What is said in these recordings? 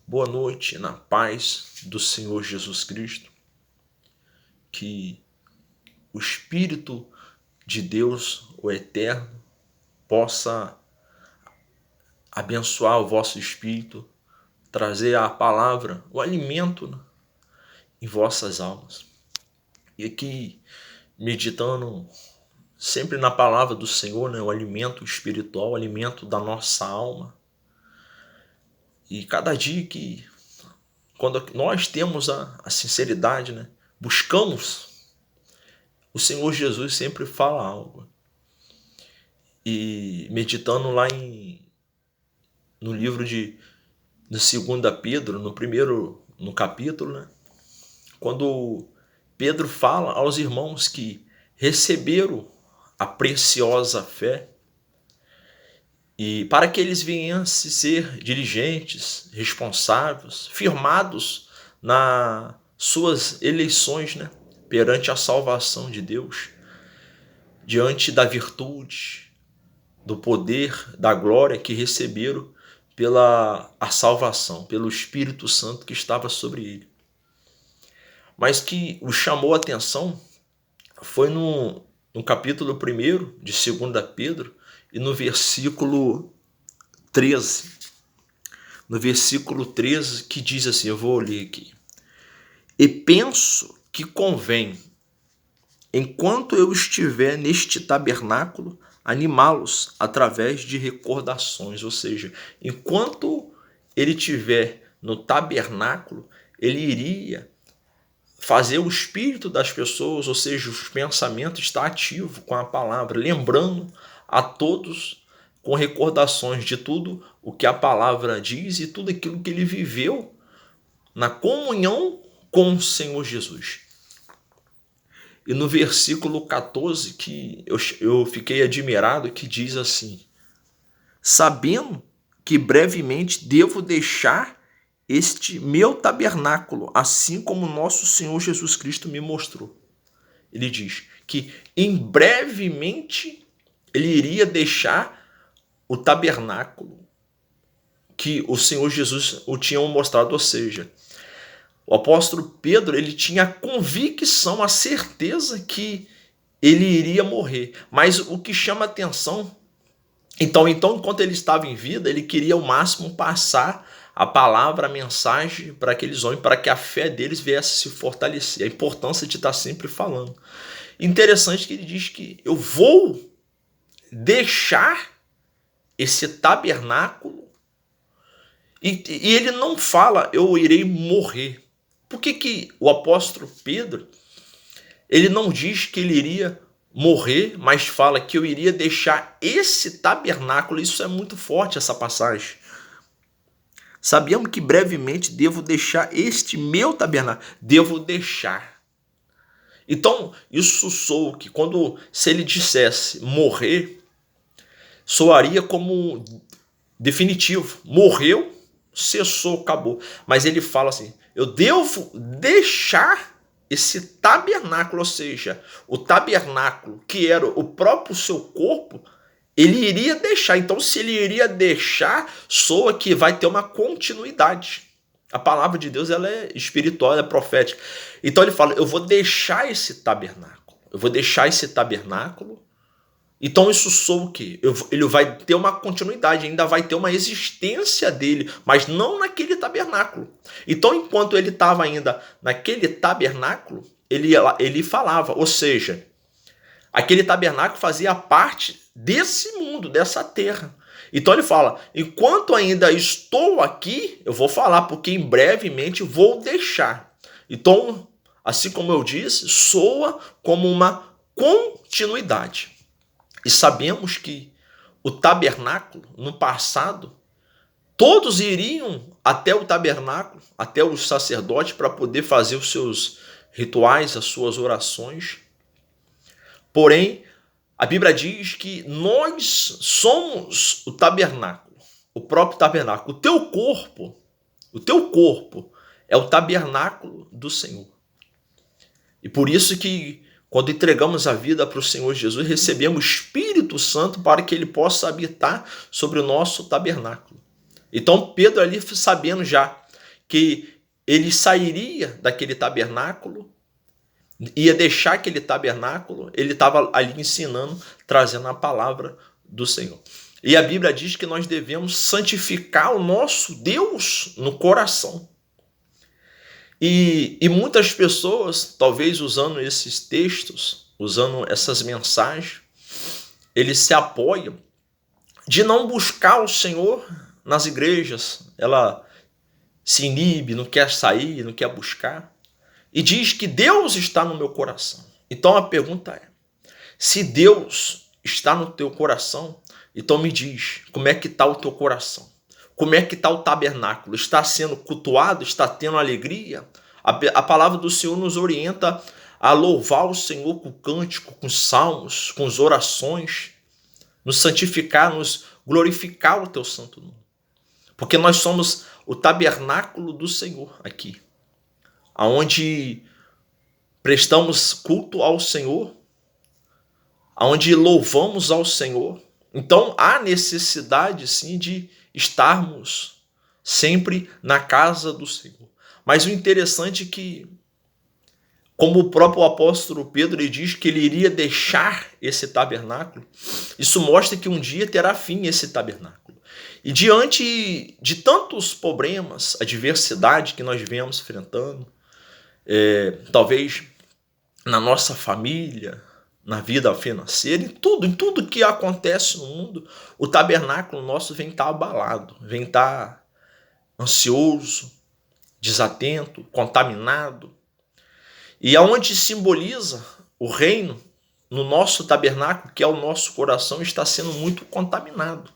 Boa noite, na paz do Senhor Jesus Cristo. Que o Espírito de Deus, o Eterno, possa abençoar o vosso espírito, trazer a palavra, o alimento em vossas almas. E aqui, meditando sempre na palavra do Senhor, o alimento espiritual, o alimento da nossa alma. E cada dia que, quando nós temos a sinceridade, buscamos, o Senhor Jesus sempre fala algo. E meditando lá no livro de 2 Pedro, no capítulo, quando Pedro fala aos irmãos que receberam a preciosa fé, e para que eles viessem ser diligentes, responsáveis, firmados nas suas eleições, perante a salvação de Deus, diante da virtude, do poder, da glória que receberam pela a salvação, pelo Espírito Santo que estava sobre ele. Mas que o chamou a atenção foi no capítulo 1 de 2 Pedro, e no versículo 13. No versículo 13, que diz assim, eu vou ler aqui. E penso que convém, enquanto eu estiver neste tabernáculo, animá-los através de recordações. Ou seja, enquanto ele estiver no tabernáculo, ele iria fazer o espírito das pessoas, ou seja, os pensamentos, estar ativo com a palavra, lembrando a todos com recordações de tudo o que a palavra diz e tudo aquilo que ele viveu na comunhão com o Senhor Jesus. E no versículo 14, que eu fiquei admirado, que diz assim: sabendo que brevemente devo deixar este meu tabernáculo, assim como nosso Senhor Jesus Cristo me mostrou. Ele diz que em brevemente ele iria deixar o tabernáculo que o Senhor Jesus o tinha mostrado, ou seja, o apóstolo Pedro, ele tinha a convicção, a certeza que ele iria morrer. Mas o que chama atenção, então enquanto ele estava em vida, ele queria ao máximo passar a palavra, a mensagem para aqueles homens, para que a fé deles viesse se fortalecer. A importância de estar sempre falando. Interessante que ele diz que eu vou deixar esse tabernáculo, e ele não fala eu irei morrer. Por que o apóstolo Pedro, ele não diz que ele iria morrer, mas fala que eu iria deixar esse tabernáculo? Isso é muito forte, essa passagem. Sabemos que brevemente devo deixar este meu tabernáculo. Devo deixar. Então, isso soa que se ele dissesse morrer, soaria como definitivo. Morreu, cessou, acabou. Mas ele fala assim, eu devo deixar esse tabernáculo, ou seja, o tabernáculo que era o próprio seu corpo, ele iria deixar. Então, se ele iria deixar, soa que vai ter uma continuidade. A palavra de Deus, ela é espiritual, ela é profética. Então ele fala, eu vou deixar esse tabernáculo. Eu vou deixar esse tabernáculo. Então isso soa o quê? Ele vai ter uma continuidade, ainda vai ter uma existência dele, mas não naquele tabernáculo. Então enquanto ele estava ainda naquele tabernáculo, ele falava, ou seja, aquele tabernáculo fazia parte desse mundo, dessa terra. Então ele fala, enquanto ainda estou aqui, eu vou falar, porque em brevemente vou deixar. Então, assim como eu disse, soa como uma continuidade. E sabemos que o tabernáculo, no passado, todos iriam até o tabernáculo, até os sacerdotes, para poder fazer os seus rituais, as suas orações. Porém, a Bíblia diz que nós somos o tabernáculo, o próprio tabernáculo. O teu corpo é o tabernáculo do Senhor. E por isso que quando entregamos a vida para o Senhor Jesus, recebemos o Espírito Santo para que ele possa habitar sobre o nosso tabernáculo. Então Pedro ali sabendo já que ele sairia daquele tabernáculo, ia deixar aquele tabernáculo, ele estava ali ensinando, trazendo a palavra do Senhor. E a Bíblia diz que nós devemos santificar o nosso Deus no coração. E muitas pessoas, talvez usando esses textos, usando essas mensagens, eles se apoiam de não buscar o Senhor nas igrejas. Ela se inibe, não quer sair, não quer buscar. E diz que Deus está no meu coração. Então a pergunta é, se Deus está no teu coração, então me diz, como é que está o teu coração? Como é que está o tabernáculo? Está sendo cultuado? Está tendo alegria? A palavra do Senhor nos orienta a louvar o Senhor com cântico, com salmos, com as orações, nos santificar, nos glorificar o teu santo nome. Porque nós somos o tabernáculo do Senhor aqui, aonde prestamos culto ao Senhor, aonde louvamos ao Senhor. Então há necessidade sim de estarmos sempre na casa do Senhor. Mas o interessante é que, como o próprio apóstolo Pedro ele diz que ele iria deixar esse tabernáculo, isso mostra que um dia terá fim esse tabernáculo. E diante de tantos problemas, adversidade que nós vemos enfrentando, talvez na nossa família, na vida financeira, em tudo que acontece no mundo, o tabernáculo nosso vem estar abalado, vem estar ansioso, desatento, contaminado. E aonde simboliza o reino, no nosso tabernáculo, que é o nosso coração, está sendo muito contaminado.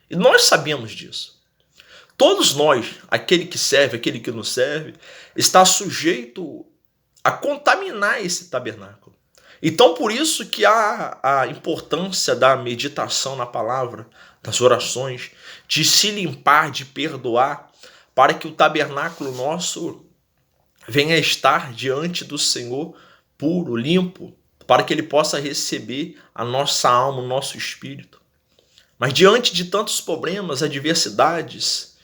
E nós sabemos disso. Todos nós, aquele que serve, aquele que não serve, está sujeito a contaminar esse tabernáculo. Então, por isso que há a importância da meditação na palavra, das orações, de se limpar, de perdoar, para que o tabernáculo nosso venha estar diante do Senhor puro, limpo, para que ele possa receber a nossa alma, o nosso espírito. Mas diante de tantos problemas, adversidades,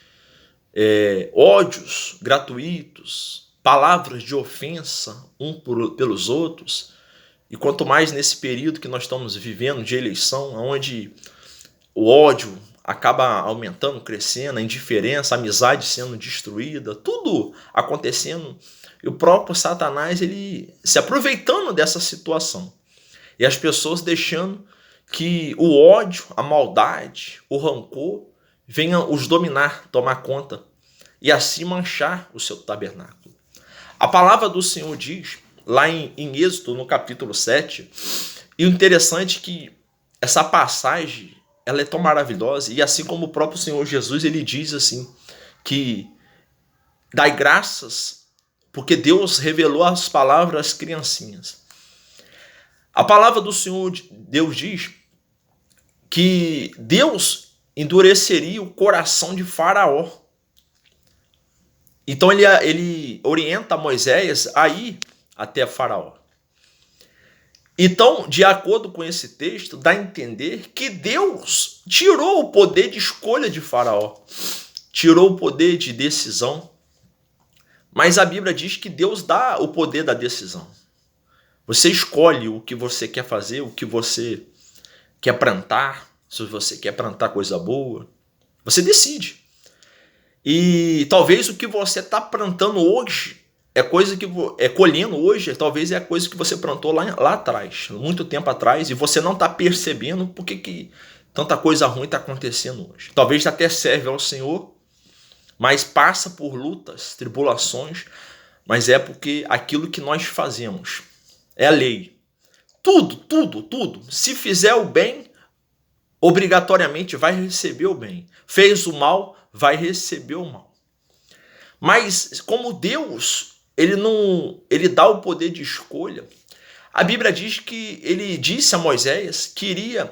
ódios gratuitos, palavras de ofensa pelos outros, e quanto mais nesse período que nós estamos vivendo de eleição, onde o ódio acaba aumentando, crescendo, a indiferença, a amizade sendo destruída, tudo acontecendo, e o próprio Satanás ele se aproveitando dessa situação. E as pessoas deixando que o ódio, a maldade, o rancor venham os dominar, tomar conta e assim manchar o seu tabernáculo. A palavra do Senhor diz, lá em Êxodo, no capítulo 7, e o interessante é que essa passagem ela é tão maravilhosa, e assim como o próprio Senhor Jesus, ele diz assim, que dai graças, porque Deus revelou as palavras às criancinhas. A palavra do Senhor, Deus diz que Deus endureceria o coração de Faraó. Então ele orienta Moisés a ir até Faraó. Então, de acordo com esse texto, dá a entender que Deus tirou o poder de escolha de Faraó, tirou o poder de decisão, mas a Bíblia diz que Deus dá o poder da decisão. Você escolhe o que você quer fazer, o que você quer plantar, se você quer plantar coisa boa, você decide. E talvez o que você está plantando hoje é coisa que colhendo hoje, talvez é a coisa que você plantou lá atrás, muito tempo atrás, e você não está percebendo porque que tanta coisa ruim está acontecendo hoje. Talvez até serve ao Senhor, mas passa por lutas, tribulações, mas é porque aquilo que nós fazemos é a lei. Tudo. Se fizer o bem, obrigatoriamente vai receber o bem. Fez o mal, vai receber o mal. Mas como Deus ele dá o poder de escolha, a Bíblia diz que ele disse a Moisés que iria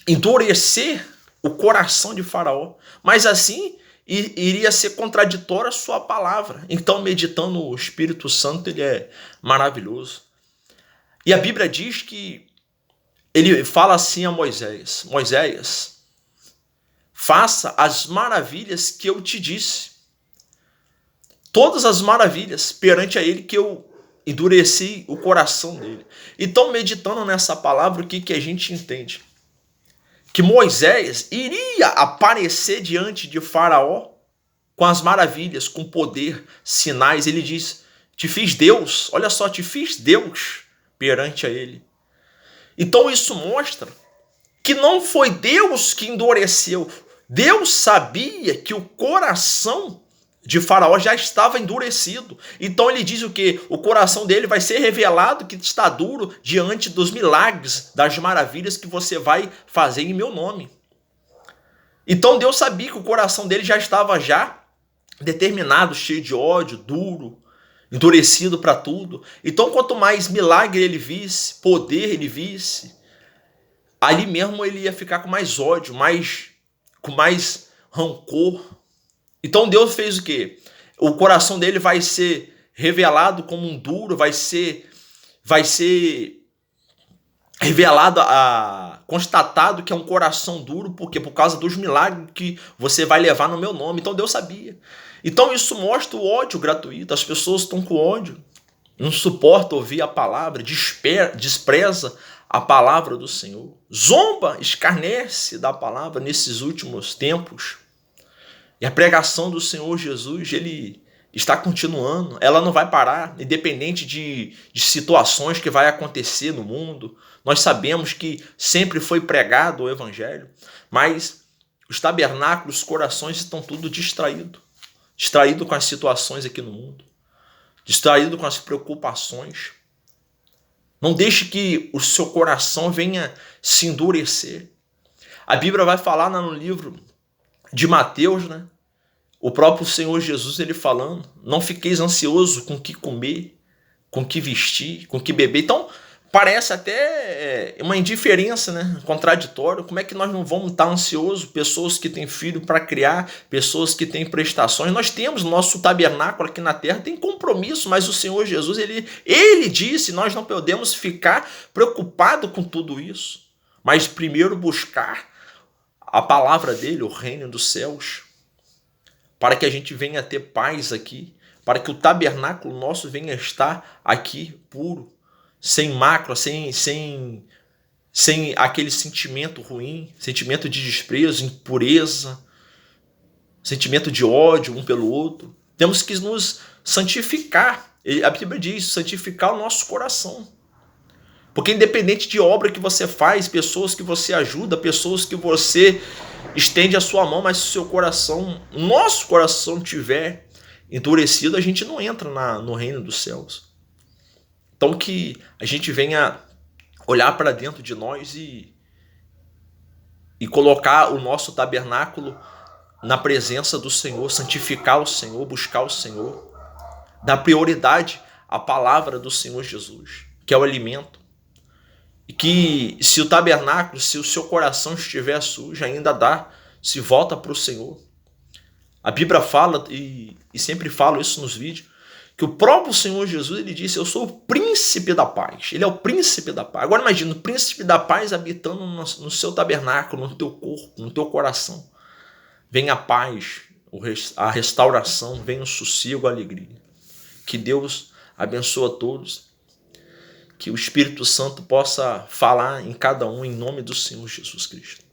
endurecer o coração de Faraó, mas assim iria ser contraditória a sua palavra. Então, meditando o Espírito Santo, ele é maravilhoso. E a Bíblia diz que ele fala assim a Moisés: Moisés, faça as maravilhas que eu te disse. todas as maravilhas perante a ele que eu endureci o coração dele. Então, meditando nessa palavra, o que a gente entende? Que Moisés iria aparecer diante de Faraó com as maravilhas, com poder, sinais. Ele diz, te fiz Deus, olha só, te fiz Deus perante a ele. Então isso mostra que não foi Deus que endureceu. Deus sabia que o coração de Faraó já estava endurecido. Então ele diz o quê? O coração dele vai ser revelado que está duro diante dos milagres, das maravilhas que você vai fazer em meu nome. Então Deus sabia que o coração dele já estava determinado, cheio de ódio, duro, endurecido para tudo. Então quanto mais milagre ele visse, poder ele visse, ali mesmo ele ia ficar com mais ódio, com mais rancor. Então Deus fez o quê? O coração dele vai ser revelado como um duro, vai ser revelado, constatado que é um coração duro, porque por causa dos milagres que você vai levar no meu nome. Então Deus sabia. Então isso mostra o ódio gratuito. As pessoas estão com ódio, não suportam ouvir a palavra, despreza a palavra do Senhor, zomba, escarnece da palavra nesses últimos tempos. E a pregação do Senhor Jesus, ele está continuando, ela não vai parar, independente de situações que vai acontecer no mundo. Nós sabemos que sempre foi pregado o evangelho, mas os tabernáculos, os corações estão tudo distraídos com as situações aqui no mundo, distraído com as preocupações. Não deixe que o seu coração venha se endurecer. A Bíblia vai falar no livro de Mateus, né? O próprio Senhor Jesus, ele falando, não fiqueis ansioso com o que comer, com o que vestir, com o que beber. Então, parece até uma indiferença, né? Contraditório. Como é que nós não vamos estar ansiosos? Pessoas que têm filho para criar, pessoas que têm prestações. Nós temos nosso tabernáculo aqui na terra, tem compromisso, mas o Senhor Jesus, ele disse, nós não podemos ficar preocupados com tudo isso, mas primeiro buscar a palavra dele, o reino dos céus, para que a gente venha ter paz aqui, para que o tabernáculo nosso venha estar aqui puro, sem mácula, sem aquele sentimento ruim, sentimento de desprezo, impureza, sentimento de ódio um pelo outro. Temos que nos santificar. A Bíblia diz, santificar o nosso coração. Porque independente de obra que você faz, pessoas que você ajuda, pessoas que você estende a sua mão, mas se o seu coração, nosso coração tiver endurecido, a gente não entra no reino dos céus. Então que a gente venha olhar para dentro de nós e colocar o nosso tabernáculo na presença do Senhor, santificar o Senhor, buscar o Senhor, dar prioridade à palavra do Senhor Jesus, que é o alimento. E que se o tabernáculo, se o seu coração estiver sujo, ainda se volta para o Senhor. A Bíblia fala, e sempre falo isso nos vídeos, que o próprio Senhor Jesus, ele disse, eu sou o príncipe da paz. Ele é o príncipe da paz. Agora imagina, o príncipe da paz habitando no seu tabernáculo, no teu corpo, no teu coração. Vem a paz, a restauração, vem o sossego, a alegria. Que Deus abençoe a todos. Que o Espírito Santo possa falar em cada um em nome do Senhor Jesus Cristo.